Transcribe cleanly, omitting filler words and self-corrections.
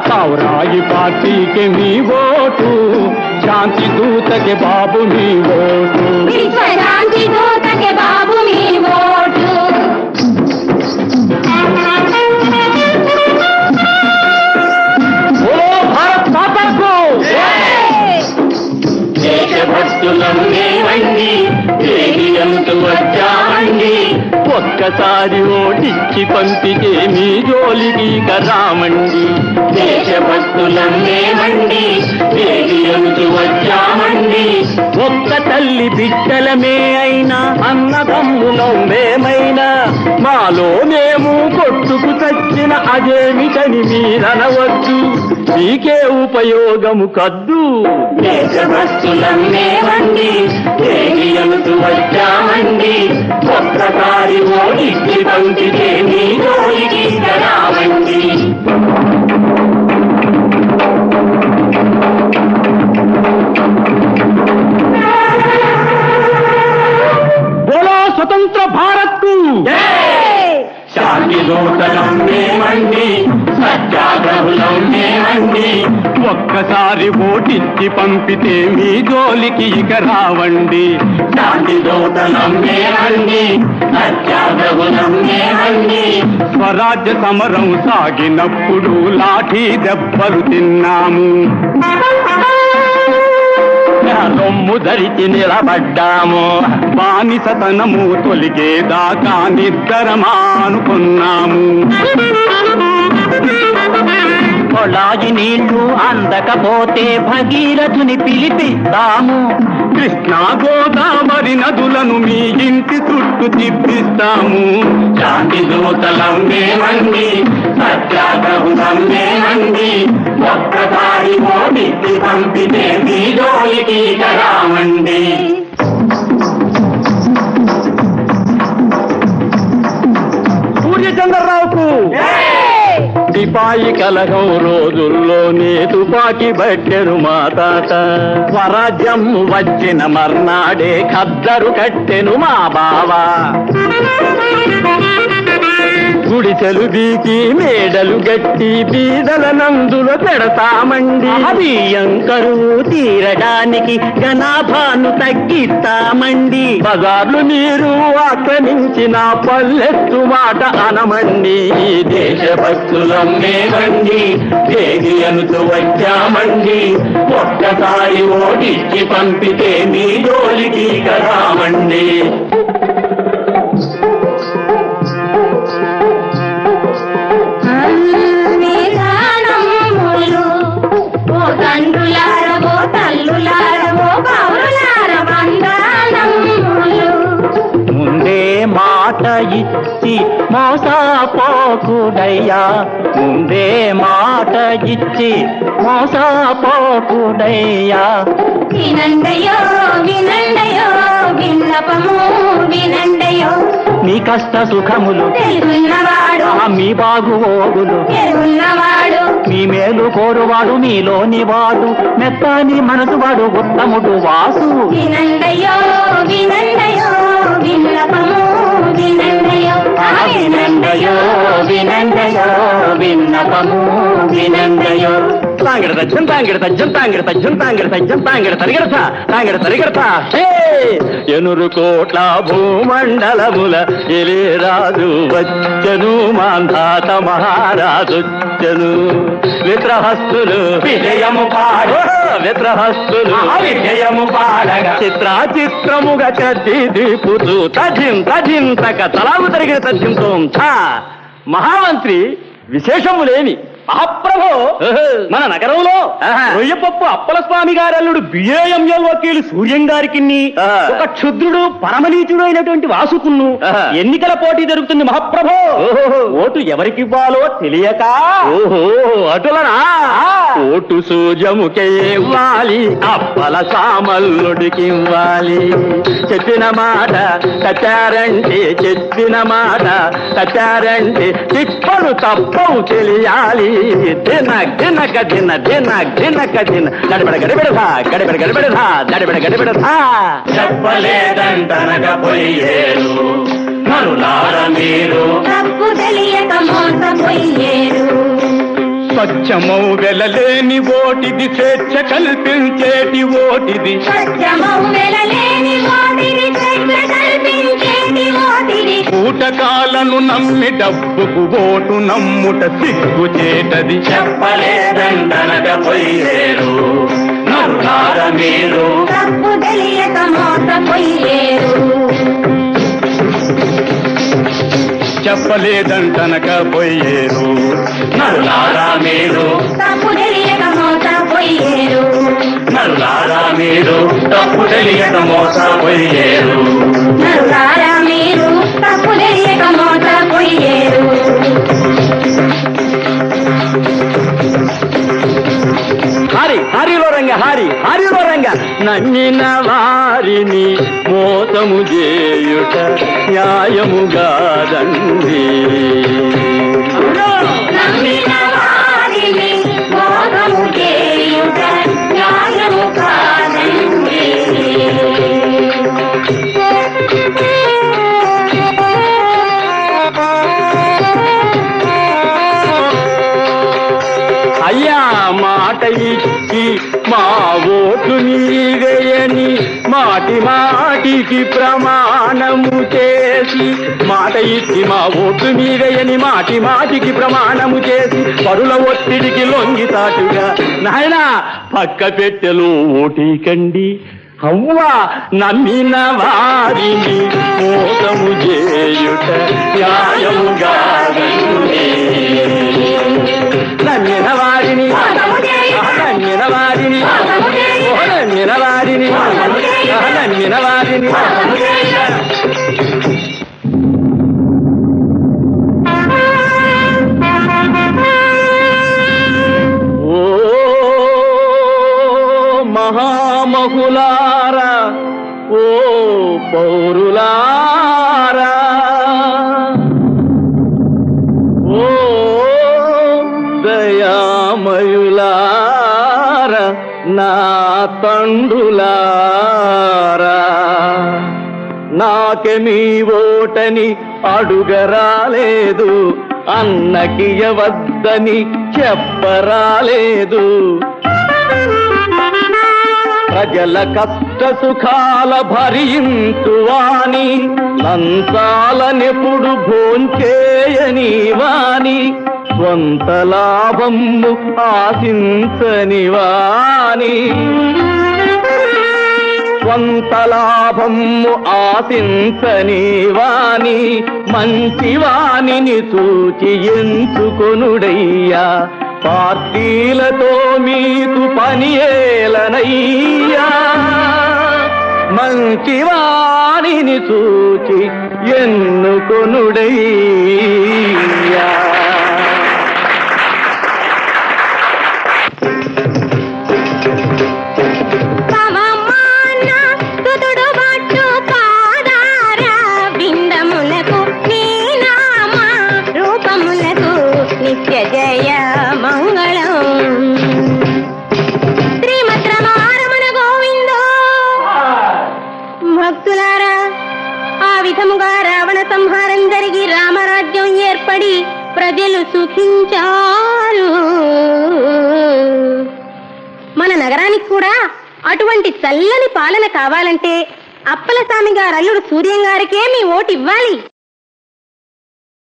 పావురాయి పార్టీకి మీ ఓటు, శాంతి దూతకి బాబు మీ ఓటు, శాంతి దూతకి బాబు మీ ఓటు. ఓ భారత్ మాతాకు దేశభక్తులం మేమండి, రేడియంతో వచ్చామండి. ఒక్కసారి ఓటిచ్చి పంపితే మీ జోలికి రామండి. దేశభక్తులం మేమండి, రేడియంతో వచ్చామండి. ఒక్క తల్లి బిడ్డలమే అయినా, అన్నదమ్ములం మేమైనా, మాలో మేము కొట్టుకు చచ్చిన అదేమిటని మీరనవద్దు, మీకే ఉపయోగము కద్దు. దేశభక్తులం మేమండి, రేడియంతో వచ్చామండి. ఒక్కసారి ఓటిచ్చి పంపితే మీ జోలికి రామండి. బోలో స్వతంత్ర భారత్ కు శాంతి దూతలం మేమండి, సత్యాగ్రహులం మేమండి. ఒక్కసారి ఓటిచ్చి పంపితే మీ జోలికి ఇక రావండి. శాంతి దూతలం మేమండి, సత్యాగ్రహులం మేమండి. స్వరాజ్య సమరం సాగినప్పుడు లాఠీ దెబ్బలు తిన్నాము, రొమ్ము ధరించి నిలబడ్డాము. బానిసతనము తొలిగేదాకా నిద్రమానుకున్నాము. కొళాయి నీళ్లు అందకపోతే భగీరథుని పిలిపిస్తాము. కృష్ణా గోదావరి నదులను మీ ఇంటి చుట్టూ తిప్పిస్తాము. శాంతి దూతలం మేమండి, సత్యాగ్రహులం మేమండి. ఒక్కసారి ఓటిచ్చి పంపితే మీ జోలికి రామండి. సూర్యచంద్రరావుకు సిపాయి కలహం రోజుల్లోనే తుపాకి బట్టెరు మా తాత. స్వరాజ్యం వచ్చిన మర్నాడే ఖద్దరు కట్టెను మా బావా. గుడిసెలు బీకి మేడలు గట్టి బీదల నందులో పెడతామండి. బియ్యం కరువు తీరడానికి జనాభాను తగ్గిస్తామండి. బజార్లు మీరు ఆక్రమించిన పల్లెత్తు మాట అనమండి. దేశభక్తులం మేమండి, రేడియంతో వచ్చామండి. ఒక్కసారి ఓటిచ్చి పంపితే మీ జోలికి రామండి. తండ్రులారవో తల్లులారవో పౌరులారవందనములు. ముందే మాట ఇచ్చి మోసపోకుడయ్యా, ముందే మాట ఇచ్చి మోసపోకుడయ్యా. వినండయో వినండయో విన్నపము వినండయో, మీ కష్ట సుఖములు తెలుసున్నవాడు మీ బాగుోగులు తెలుసున్నవాడు, మీ మేలు కోరువాడు మీలోని వాడు, మెత్తని మనసు వాడు ఉత్తముడు వాసు. వినండయో వినండయో విన్నపము వినండయో, వినండయో వినండయో విన్నపము వినండయో. తాంగిడ తజ్జం తాంగిడ తజ్జం తాంగిడ తజ్జం తాంగిడ తజ్జం తాంగిడ తరిగడతా తాంగిడ తరిగడతా. ఎనురు కోట్ల భూమండలముల ఎలిరాజు వచ్చను, మాంధాత మహారాజొచ్చను. విగ్రహస్తులు విజయము పాడు, విగ్రహస్తులు విజయము పాడగా చిత్రముగా చర్చి దీపుతూ తజిం తజిం తక తలాగు తరిగిన తజ్జింతో మహామంత్రి విశేషములేమి మహాప్రభో. మన నగరంలో రొయ్యపప్పు అప్పల స్వామి గారి అల్లుడు బిఏఎంఎల్ వకీలు సూర్యం గారికి ఒక క్షుద్రుడు పరమనీచుడు అయినటువంటి వాసుకున్ను ఎన్నికల పోటీ జరుగుతుంది మహాప్రభో. ఓటు ఎవరికివ్వాలో తెలియక అటులనా ఓటు సూర్యముకే ఇవ్వాలి, అప్పల సామల్లుడికి ఇవ్వాలి. చెప్పిన మాట తచ్చారంటే, చెప్పిన మాట తచ్చారంటే తిప్పలు తప్పవు తెలియాలి. దినక్ దినక దిన దినక్ దినక దిన గడబడ గడబెడదా గడబడ గడబెడదా గడబడ గడబెడదా. చెప్పలేదంటనకపోయేరు మనులార మీరు, తప్పు తెలియక మోసపోయేరు. స్వచ్ఛమౌ వెలలేని ఓటిది, స్వేచ్ఛ కల్పించేటి ఓటిది. సత్యమౌ వెలలేని ఓటిది, స్వేచ్ఛ కల్పించేటి ఓటిది. కూటకాలను నమ్మి డబ్బుకు ఓటు నమ్ముట సిగ్గు చేటది. చెప్పలేదండనకపోయేరు నరులార మీరు, తప్పు తెలియక మోసపోయేరు. చెప్పలేదంటనకపోయేరు నరులారా మీరు, తప్పు తెలియక మోసపోయేరు. నరులారా మీరు, తప్పు తెలియక మోసపోయేరు. నరులారా మీరు, తప్పు తెలియక మోసపోయేరు. హరిలో రంగ హరిలో రంగ. నమ్మిన వారిని మోసము చేయుట న్యాయముగాదండి. నమ్మిన వారిని మోసము చేయుట న్యాయము కాదండి. అయ్యా మాట ఇచ్చి మా ఓటు నీవేయని మాటి మాటికి ప్రమాణము చేసి, మాట ఇచ్చి మా ఓటు నీవేయని మాటి మాటికి ప్రమాణము చేసి, పరుల ఒత్తిడికి లొంగితాటుగా నాయనా పక్క పెట్టెలు ఓటీకండి. అవ్వా నమ్మిన వారిని మోసము చేయుట న్యాయముగా నమ్మిన వారిని నమ్మిన వారిని నమ్మిన వారిని నమ్మిన వారిని. ఓ మహామహులారా, ఓ పౌరులారా, ఓ దయామయులారా, నా తండ్రులారా, నాకెమీ ఓటని అడుగరాలేదు, అన్నకియవద్దని చెప్పరాలేదు. ప్రజల కష్ట సుఖాల భరించువాని, లంచాలనెప్పుడు భోంచేయని వాని, స్వంత లాభము ఆశించని వాని, స్వంత లాభము ఆశించని వాని, మంచి వానిని చూచి ఎంచుకొనుడయ్యా. పార్టీలతో మీకు పని ఏలనయ్యా, మంచి వానిని చూచి ఎన్నుకొనుడయ్యా. జయ మంగళం. శ్రీమద్ రమారమణ గోవిందో. భక్తులారా, ఆ విధముగా రావణ సంహారం జరిగి రామరాజ్యం ఏర్పడి ప్రజలు సుఖించారు. మన నగరానికి కూడా అటువంటి చల్లని పాలన కావాలంటే అప్పలస్వామి గారు అల్లుడు సూర్యం గారికే మీ ఓటు ఇవ్వాలి.